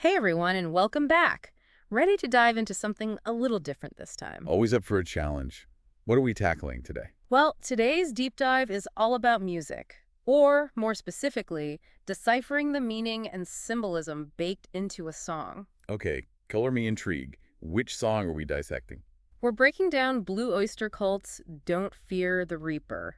Hey everyone, and welcome back. Ready to dive into something a little different this time. Always up for a challenge. What are we tackling today? Well, today's deep dive is all about music, or more specifically, deciphering the meaning and symbolism baked into a song. Okay, color me intrigued. Which song are we dissecting? We're breaking down Blue Oyster Cult's Don't Fear the Reaper.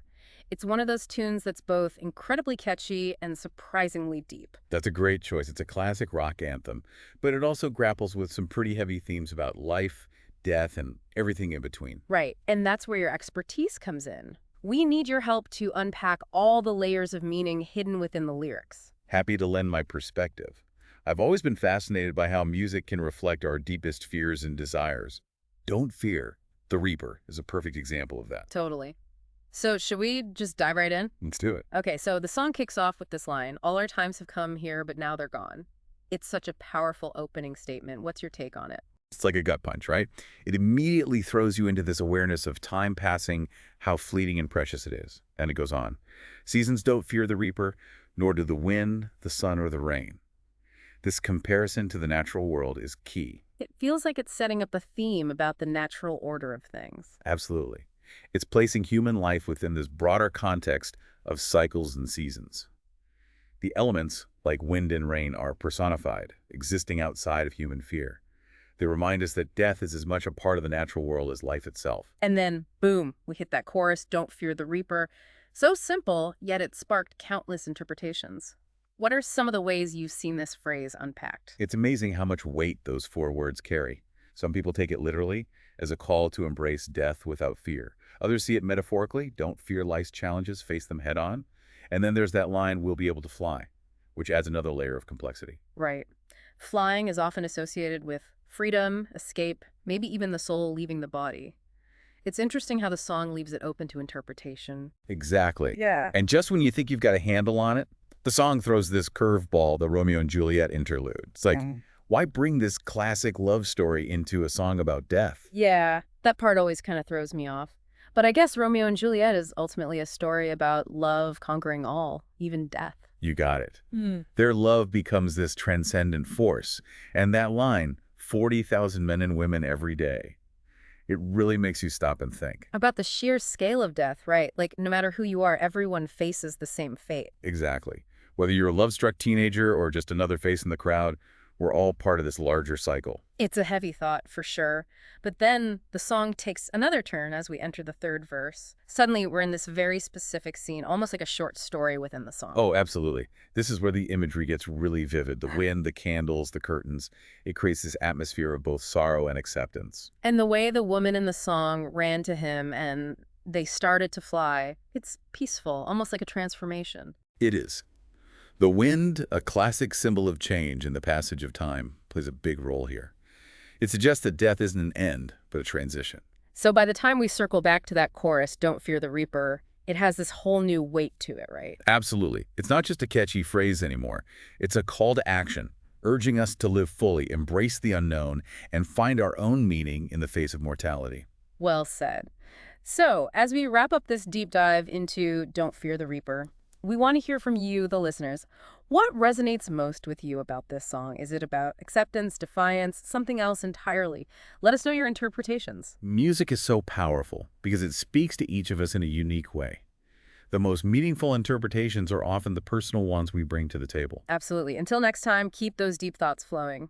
It's one of those tunes that's both incredibly catchy and surprisingly deep. That's a great choice. It's a classic rock anthem, but it also grapples with some pretty heavy themes about life, death, and everything in between. Right, and that's where your expertise comes in. We need your help to unpack all the layers of meaning hidden within the lyrics. Happy to lend my perspective. I've always been fascinated by how music can reflect our deepest fears and desires. Don't Fear the Reaper is a perfect example of that. Totally. So should we just dive right in? Let's do it. Okay, so the song kicks off with this line, "All our times have come here, but now they're gone." It's such a powerful opening statement. What's your take on it? It's like a gut punch, right? It immediately throws you into this awareness of time passing, how fleeting and precious it is. And it goes on. Seasons don't fear the reaper, nor do the wind, the sun, or the rain. This comparison to the natural world is key. It feels like it's setting up a theme about the natural order of things. Absolutely. It's placing human life within this broader context of cycles and seasons. The elements, like wind and rain, are personified, existing outside of human fear. They remind us that death is as much a part of the natural world as life itself. And then, boom, we hit that chorus, "Don't fear the reaper." So simple, yet it sparked countless interpretations. What are some of the ways you've seen this phrase unpacked? It's amazing how much weight those four words carry. Some people take it literally, as a call to embrace death without fear. Others see it metaphorically, don't fear life's challenges, face them head on. And then there's that line, "we'll be able to fly," which adds another layer of complexity. Right. Flying is often associated with freedom, escape, maybe even the soul leaving the body. It's interesting how the song leaves it open to interpretation. Exactly. Yeah. And just when you think you've got a handle on it, the song throws this curveball, the Romeo and Juliet interlude. It's like, why bring this classic love story into a song about death? Yeah, that part always kind of throws me off. But I guess Romeo and Juliet is ultimately a story about love conquering all, even death. You got it. Their love becomes this transcendent force. And that line, 40,000 men and women every day, it really makes you stop and think. About the sheer scale of death, right? Like, no matter who you are, everyone faces the same fate. Exactly. Whether you're a love-struck teenager or just another face in the crowd, we're all part of this larger cycle. It's a heavy thought, for sure. But then the song takes another turn as we enter the third verse. Suddenly, we're in this very specific scene, almost like a short story within the song. Oh, absolutely. This is where the imagery gets really vivid. The wind, the candles, the curtains. It creates this atmosphere of both sorrow and acceptance. And the way the woman in the song ran to him and they started to fly, it's peaceful, almost like a transformation. It is. The wind, a classic symbol of change in the passage of time, plays a big role here. It suggests that death isn't an end, but a transition. So by the time we circle back to that chorus, "Don't fear the reaper," it has this whole new weight to it, right? Absolutely. It's not just a catchy phrase anymore. It's a call to action, urging us to live fully, embrace the unknown, and find our own meaning in the face of mortality. Well said. So as we wrap up this deep dive into Don't Fear the Reaper, we want to hear from you, the listeners. What resonates most with you about this song? Is it about acceptance, defiance, something else entirely? Let us know your interpretations. Music is so powerful because it speaks to each of us in a unique way. The most meaningful interpretations are often the personal ones we bring to the table. Absolutely. Until next time, keep those deep thoughts flowing.